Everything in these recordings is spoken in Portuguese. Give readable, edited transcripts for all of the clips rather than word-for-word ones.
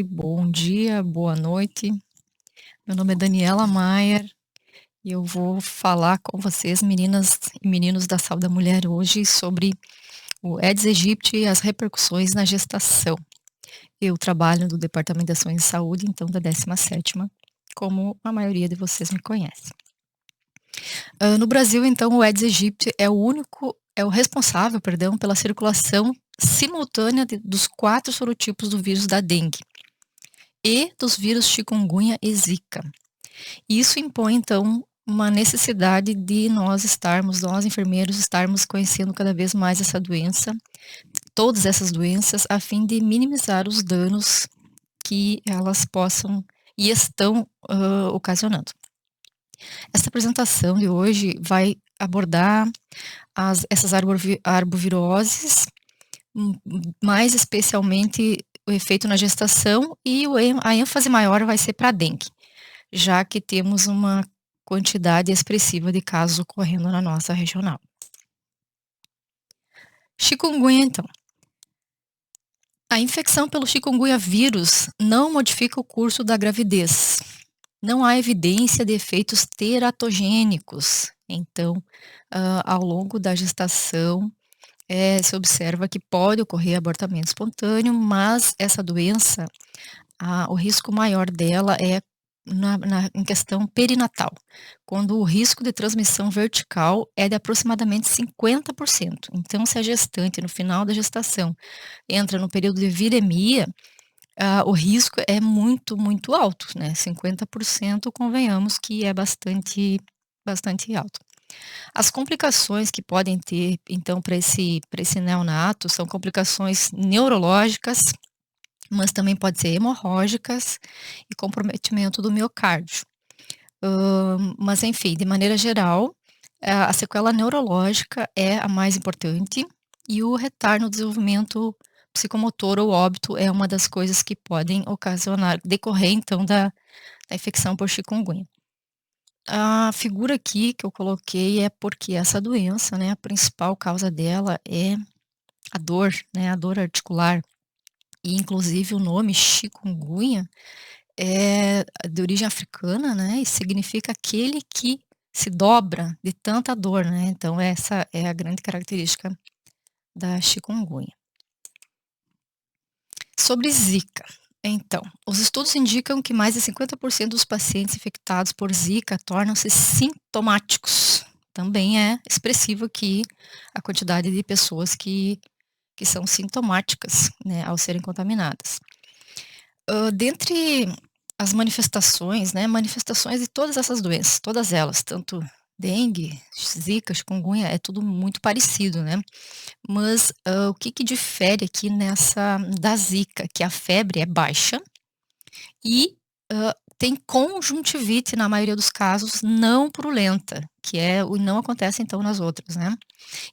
Bom dia, boa noite. Meu nome é Daniela Maier e eu vou falar com vocês, meninas e meninos da saúde da mulher, hoje sobre o Aedes aegypti e as repercussões na gestação. Eu trabalho no Departamento de Ações de Saúde, então da 17ª, como a maioria de vocês me conhece. No Brasil, então, o Aedes aegypti é o responsável, perdão, pela circulação simultânea dos 4 sorotipos do vírus da dengue e dos vírus chikungunya e zika. Isso impõe, então, uma necessidade de nós enfermeiros, estarmos conhecendo cada vez mais essa doença, todas essas doenças, a fim de minimizar os danos que elas possam e estão ocasionando. Essa apresentação de hoje vai abordar essas arboviroses, mais especialmente o efeito na gestação, e a ênfase maior vai ser para a dengue, já que temos uma quantidade expressiva de casos ocorrendo na nossa regional. Chikungunya, então. A infecção pelo chikungunya vírus não modifica o curso da gravidez. Não há evidência de efeitos teratogênicos. Então, ao longo da gestação, se observa que pode ocorrer abortamento espontâneo, mas essa doença, o risco maior dela é em questão perinatal, quando o risco de transmissão vertical é de aproximadamente 50%. Então, se a gestante, no final da gestação, entra no período de viremia, o risco é muito, muito alto, né? 50%, convenhamos que é bastante alto. As complicações que podem ter, então, para esse neonato, são complicações neurológicas, mas também pode ser hemorrágicas e comprometimento do miocárdio. Mas enfim, de maneira geral, a sequela neurológica é a mais importante e o retardo no desenvolvimento psicomotor ou óbito é uma das coisas que podem decorrer então da infecção por chikungunya. A figura aqui que eu coloquei é porque essa doença, né, a principal causa dela é a dor, né, a dor articular. E inclusive o nome chikungunya é de origem africana, né, e significa aquele que se dobra de tanta dor, né, então essa é a grande característica da chikungunya. Sobre zika, então, os estudos indicam que mais de 50% dos pacientes infectados por zika tornam-se sintomáticos. Também é expressivo aqui a quantidade de pessoas que são sintomáticas, né, ao serem contaminadas. Dentre as manifestações, né, manifestações de todas essas doenças, todas elas, tanto dengue, zika, chikungunya, é tudo muito parecido, né. Mas, o que que difere aqui da zika, que a febre é baixa e, tem conjuntivite na maioria dos casos não purulenta, que é o não acontece então nas outras, né.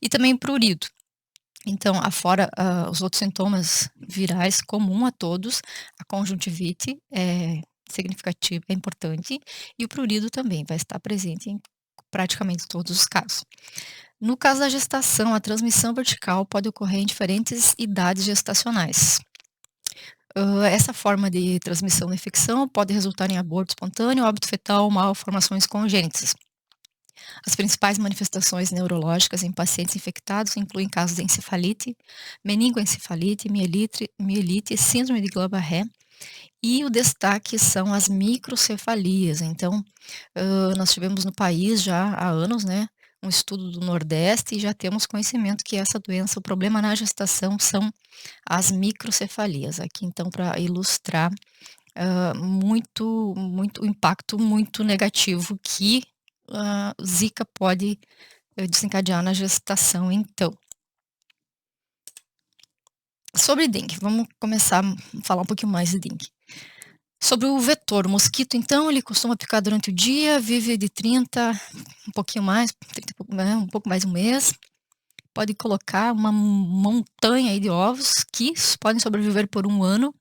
E também prurido. Então, afora, os outros sintomas virais comum a todos, a conjuntivite é significativa, é importante, e o prurido também vai estar presente em praticamente todos os casos. No caso da gestação, a transmissão vertical pode ocorrer em diferentes idades gestacionais. Essa forma de transmissão da infecção pode resultar em aborto espontâneo, óbito fetal ou malformações congênitas. As principais manifestações neurológicas em pacientes infectados incluem casos de encefalite, meningoencefalite, mielite, síndrome de Guillain-Barré, e o destaque são as microcefalias. Então, nós tivemos no país já há anos, né, um estudo do Nordeste e já temos conhecimento que essa doença, o problema na gestação são as microcefalias. Aqui então para ilustrar, o impacto muito negativo que a zika pode, desencadear na gestação então. Sobre dengue, vamos começar a falar um pouquinho mais de dengue. Sobre o vetor, o mosquito então, ele costuma picar durante o dia, vive de 30, um pouquinho mais, 30 né, um pouco mais de 1 mês. Pode colocar uma montanha aí de ovos que podem sobreviver por 1 ano.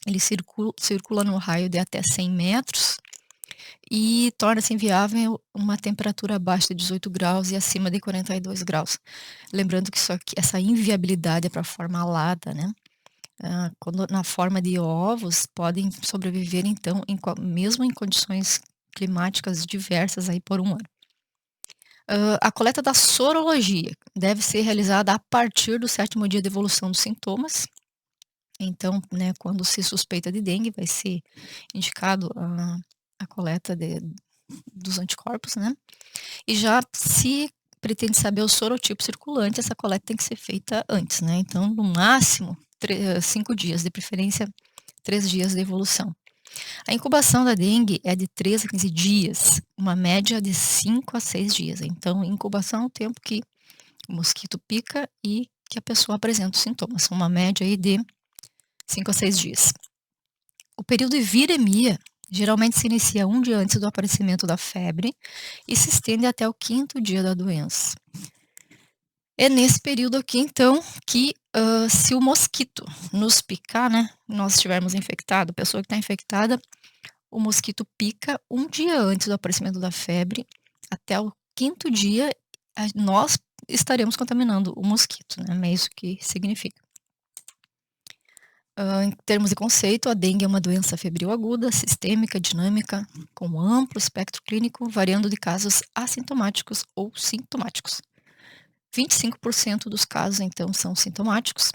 Ele circula no raio de até 100 metros e torna-se inviável uma temperatura abaixo de 18 graus e acima de 42 graus. Lembrando que essa inviabilidade é para a forma alada, né. Quando na forma de ovos, podem sobreviver então mesmo em condições climáticas diversas aí por 1 ano. A coleta da sorologia deve ser realizada a partir do 7º dia de evolução dos sintomas. Então, né, quando se suspeita de dengue, vai ser indicado a coleta dos anticorpos, né. E já se pretende saber o sorotipo circulante, essa coleta tem que ser feita antes, né. Então, no máximo 5 dias, de preferência 3 dias de evolução. A incubação da dengue é de 3 a 15 dias, uma média de 5 a 6 dias. Então, incubação é o tempo que o mosquito pica e que a pessoa apresenta os sintomas, uma média aí de 5 a 6 dias. O período de viremia geralmente se inicia 1 dia antes do aparecimento da febre e se estende até o 5º dia da doença. É nesse período aqui, então, que, se o mosquito nos picar, né, nós estivermos infectado, a pessoa que está infectada, o mosquito pica 1 dia antes do aparecimento da febre, até o 5º dia, nós estaremos contaminando o mosquito, né, é isso que significa. Em termos de conceito, a dengue é uma doença febril aguda, sistêmica, dinâmica, com amplo espectro clínico, variando de casos assintomáticos ou sintomáticos. 25% dos casos, então, são sintomáticos,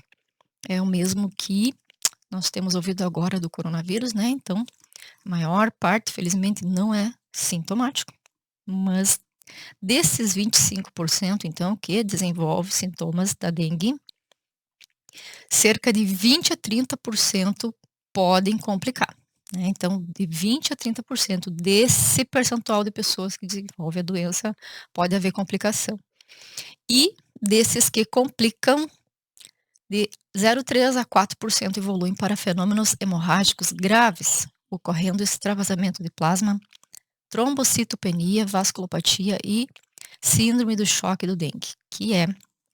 é o mesmo que nós temos ouvido agora do coronavírus, né, então, a maior parte, felizmente, não é sintomático, mas desses 25%, então, que desenvolve sintomas da dengue, cerca de 20 a 30% podem complicar, né. Então, de 20 a 30% desse percentual de pessoas que desenvolve a doença, pode haver complicação. E desses que complicam, de 0,3 a 4% evoluem para fenômenos hemorrágicos graves, ocorrendo extravasamento de plasma, trombocitopenia, vasculopatia e síndrome do choque do dengue, que é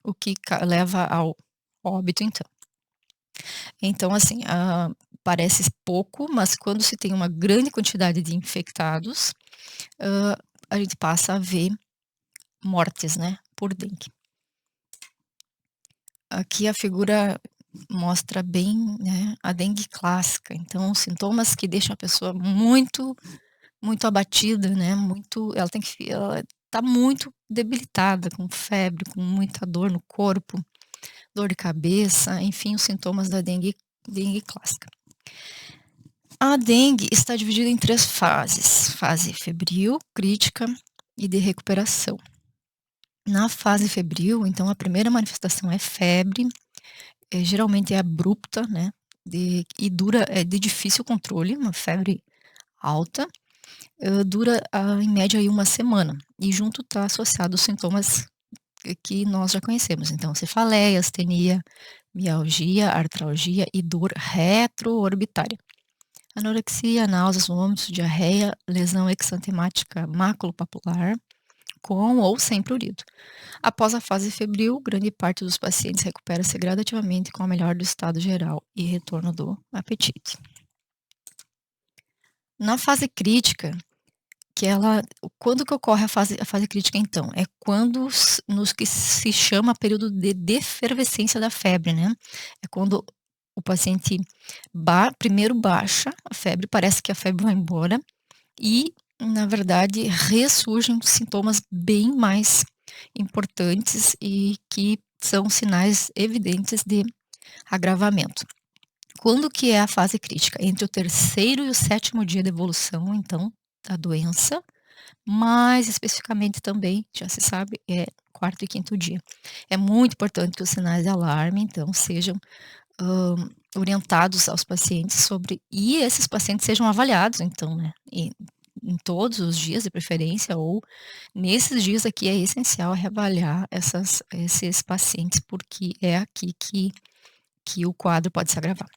o que leva ao óbito, então. Então, assim, parece pouco, mas quando se tem uma grande quantidade de infectados, a gente passa a ver mortes, né, por dengue. Aqui a figura mostra bem, né, a dengue clássica, então sintomas que deixam a pessoa muito, muito abatida, né, ela tá muito debilitada, com febre, com muita dor no corpo, dor de cabeça, enfim, os sintomas da dengue clássica. A dengue está dividida em 3 fases: fase febril, crítica e de recuperação. Na fase febril, então, a primeira manifestação é febre, geralmente é abrupta, né, é de difícil controle, uma febre alta, dura, em média aí 1 semana, e junto está associado os sintomas que nós já conhecemos, então cefaleia, astenia, mialgia, artralgia e dor retroorbitária. Anorexia, náuseas, vômitos, diarreia, lesão exantemática maculopapular, com ou sem prurido. Após a fase febril, grande parte dos pacientes recupera-se gradativamente com a melhora do estado geral e retorno do apetite. Na fase crítica, quando que ocorre a fase crítica, então? É quando nos que se chama período de defervescência da febre, né. É quando o paciente primeiro baixa a febre, parece que a febre vai embora e, na verdade, ressurgem sintomas bem mais importantes e que são sinais evidentes de agravamento. Quando que é a fase crítica? Entre o 3º e o 7º dia de evolução, então, da doença, mais especificamente também, já se sabe, é 4º e 5º dia. É muito importante que os sinais de alarme, então, sejam, orientados aos pacientes e esses pacientes sejam avaliados, então, né, em todos os dias de preferência ou nesses dias aqui é essencial reavaliar esses pacientes, porque é aqui que o quadro pode se agravar.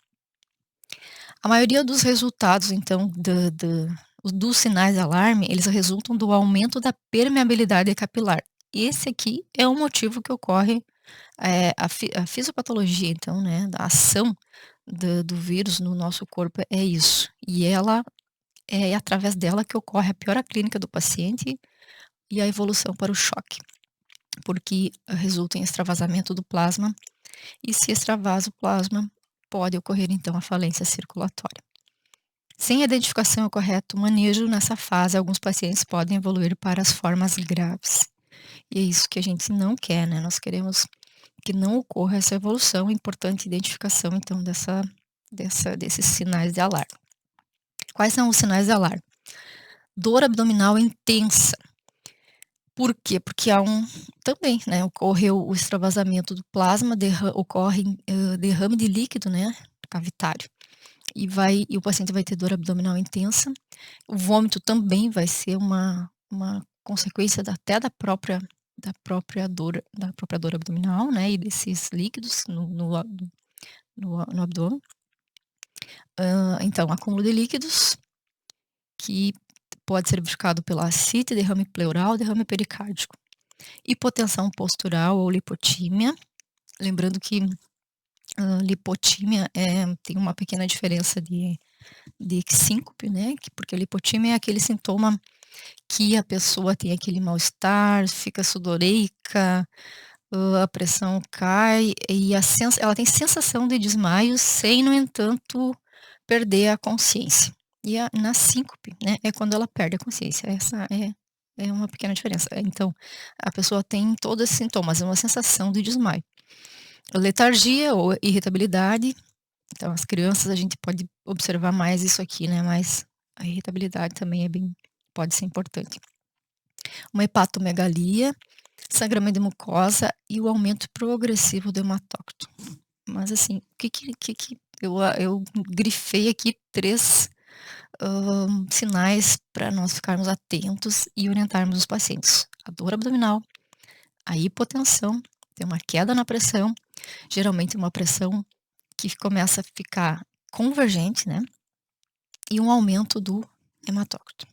A maioria dos resultados, então, dos sinais de alarme, eles resultam do aumento da permeabilidade capilar. Esse aqui é o motivo que ocorre, a fisiopatologia, então, né, da ação do vírus no nosso corpo é isso. E é através dela que ocorre a piora clínica do paciente e a evolução para o choque, porque resulta em extravasamento do plasma, e se extravasa o plasma, pode ocorrer então a falência circulatória. Sem a identificação e o correto manejo nessa fase, alguns pacientes podem evoluir para as formas graves. E é isso que a gente não quer, né, nós queremos que não ocorra essa evolução, é importante identificação então desses sinais de alarme. Quais são os sinais de alarme? Dor abdominal intensa. Por quê? Porque há também, né, ocorreu o extravasamento do plasma, ocorre, derrame de líquido, né, cavitário, e o paciente vai ter dor abdominal intensa. O vômito também vai ser uma consequência até da própria dor abdominal, né, e desses líquidos no abdômen. Então, acúmulo de líquidos, que pode ser verificado pela ascite, derrame pleural, derrame pericárdico. Hipotensão postural ou lipotímia, lembrando que, lipotímia, tem uma pequena diferença de síncope, né, porque a lipotímia é aquele sintoma que a pessoa tem aquele mal-estar, fica sudoreica, a pressão cai e ela tem sensação de desmaio sem, no entanto, perder a consciência. E na síncope, né, é quando ela perde a consciência, essa é uma pequena diferença. Então, a pessoa tem todos esses sintomas, é uma sensação de desmaio. Letargia ou irritabilidade, então as crianças a gente pode observar mais isso aqui, né, mas a irritabilidade também pode ser importante. Uma hepatomegalia, sangramento de mucosa e o aumento progressivo do hematócrito. Mas assim, o que eu grifei aqui 3 sinais para nós ficarmos atentos e orientarmos os pacientes: a dor abdominal, a hipotensão, tem uma queda na pressão, geralmente uma pressão que começa a ficar convergente, né, e um aumento do hematócrito.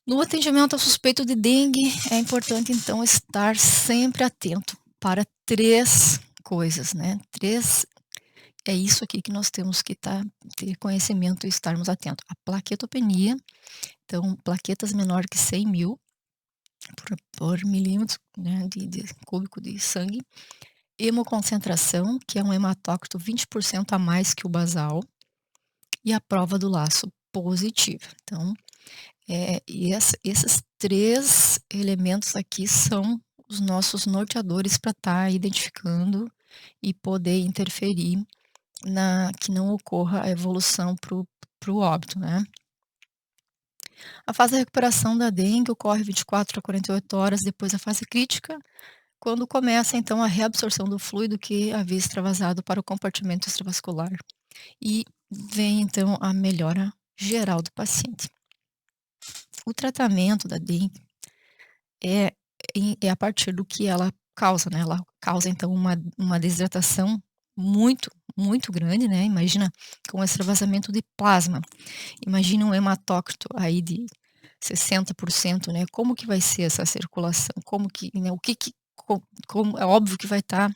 No atendimento ao suspeito de dengue, é importante então estar sempre atento para 3 coisas, né, 3 é isso aqui que nós temos que ter conhecimento e estarmos atentos. A plaquetopenia, então plaquetas menor que 100.000 por milímetro, né, de cúbico de sangue. Hemoconcentração, que é um hematócrito 20% a mais que o basal, e a prova do laço positiva. Então, esses 3 elementos aqui são os nossos norteadores para estar identificando e poder interferir que não ocorra a evolução para o óbito, né. A fase da recuperação da dengue ocorre 24 a 48 horas depois da fase crítica, quando começa então a reabsorção do fluido que havia extravasado para o compartimento extravascular. E vem então a melhora geral do paciente. O tratamento da dengue é a partir do que ela causa, né, ela causa então uma desidratação muito, muito grande, né, imagina com extravasamento de plasma, imagina um hematócrito aí de 60%, né, como que vai ser essa circulação? Como que, né, o que que co como é óbvio que vai estar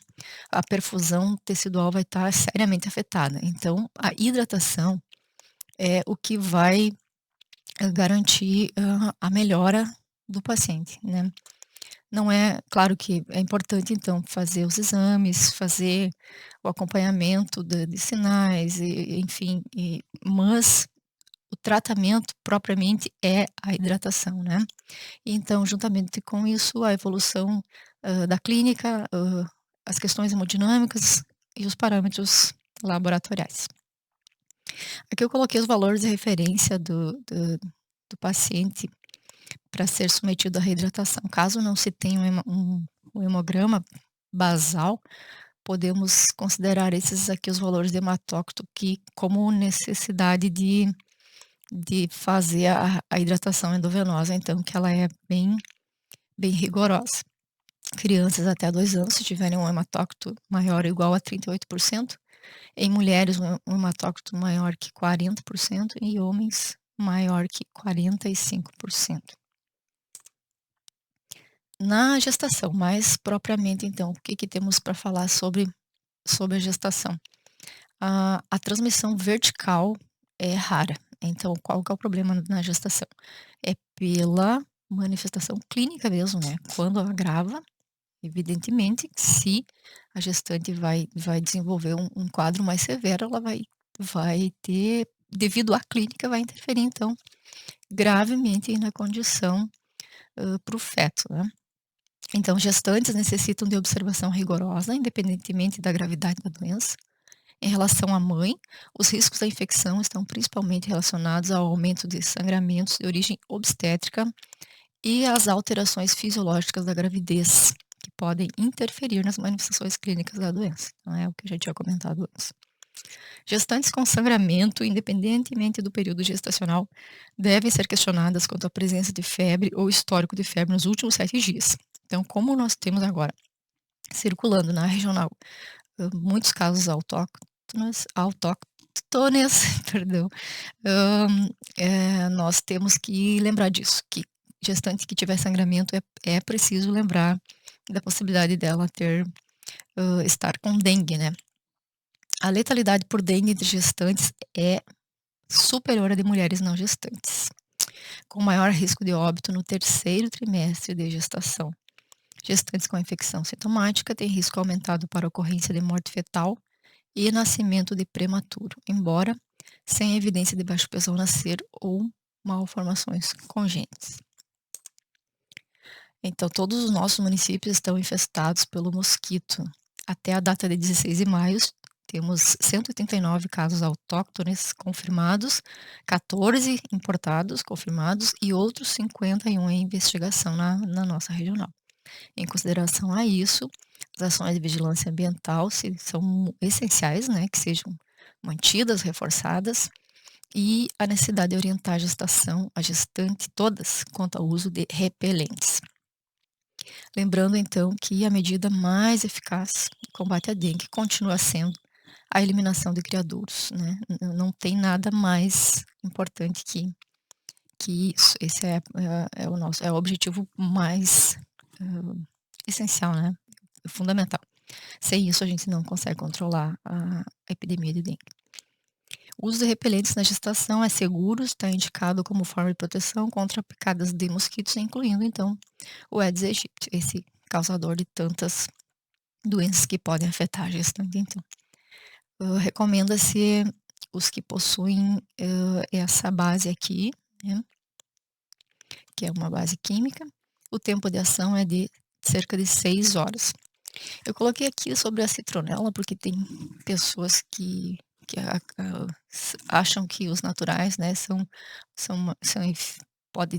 a perfusão tecidual vai estar seriamente afetada, então a hidratação é o que vai, garantir, a melhora do paciente, né. Não é claro que é importante então fazer os exames, fazer o acompanhamento de sinais enfim, mas o tratamento propriamente é a hidratação, né. Então juntamente com isso a evolução, da clínica, as questões hemodinâmicas e os parâmetros laboratoriais. Aqui eu coloquei os valores de referência do paciente para ser submetido à reidratação. Caso não se tenha um hemograma basal, podemos considerar esses aqui os valores de hematócrito que como necessidade de fazer a hidratação endovenosa, então que ela é bem bem rigorosa. Crianças até 2 anos, se tiverem um hematócrito maior ou igual a 38%, em mulheres um hematócrito maior que 40% e homens maior que 45%. Na gestação, mais propriamente então, o que que temos para falar sobre a gestação? A transmissão vertical é rara, então qual que é o problema na gestação? É pela manifestação clínica mesmo, né, quando agrava, evidentemente, se a gestante vai desenvolver um quadro mais severo, ela vai ter devido à clínica, vai interferir então gravemente na condição, para o feto, né. Então gestantes necessitam de observação rigorosa, independentemente da gravidade da doença. Em relação à mãe, os riscos da infecção estão principalmente relacionados ao aumento de sangramentos de origem obstétrica e às alterações fisiológicas da gravidez, que podem interferir nas manifestações clínicas da doença. Então é o que eu já tinha comentado antes. Gestantes com sangramento, independentemente do período gestacional, devem ser questionadas quanto à presença de febre ou histórico de febre nos últimos 7 dias. Então, como nós temos agora circulando na regional, muitos casos autóctones, perdão, hã, nós temos que lembrar disso, que gestante que tiver sangramento é preciso lembrar da possibilidade dela estar com dengue, né. A letalidade por dengue entre gestantes é superior à de mulheres não gestantes, com maior risco de óbito no terceiro trimestre de gestação. Gestantes com infecção sintomática têm risco aumentado para ocorrência de morte fetal e nascimento de prematuro, embora sem evidência de baixo peso ao nascer ou malformações congênitas. Então, todos os nossos municípios estão infestados pelo mosquito. Até a data de 16 de maio, temos 189 casos autóctones confirmados, 14 importados confirmados e outros 51 em investigação na nossa regional. Em consideração a isso, as ações de vigilância ambiental são essenciais, né, que sejam mantidas, reforçadas, e a necessidade de orientar a gestante todas quanto ao uso de repelentes. Lembrando então que a medida mais eficaz de combate à dengue continua sendo a eliminação de criadouros, né, não tem nada mais importante que isso. Esse é o objetivo mais, hã, essencial, né, fundamental. Sem isso a gente não consegue controlar a epidemia de dengue. O uso de repelentes na gestação é seguro, está indicado como forma de proteção contra picadas de mosquitos, incluindo então o Aedes aegypti, esse causador de tantas doenças que podem afetar a gestante então. Recomenda-se os que possuem, essa base aqui, né, que é uma base química. O tempo de ação é de cerca de 6 horas. Eu coloquei aqui sobre a citronela, porque tem pessoas que acham que os naturais, né, são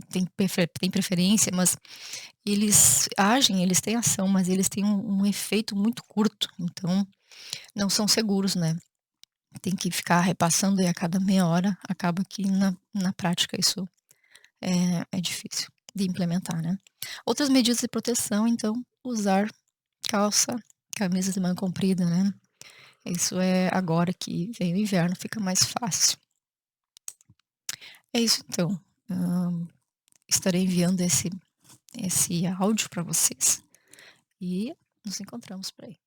têm preferência, mas eles têm ação, mas eles têm um efeito muito curto, então não são seguros, né. Tem que ficar repassando e a cada meia hora, acaba que na prática isso é difícil de implementar, né. Outras medidas de proteção, então, usar calça, camisa de manga comprida, né. Isso é agora que vem o inverno, fica mais fácil. É isso então, hã, estarei enviando esse áudio para vocês e nos encontramos por aí.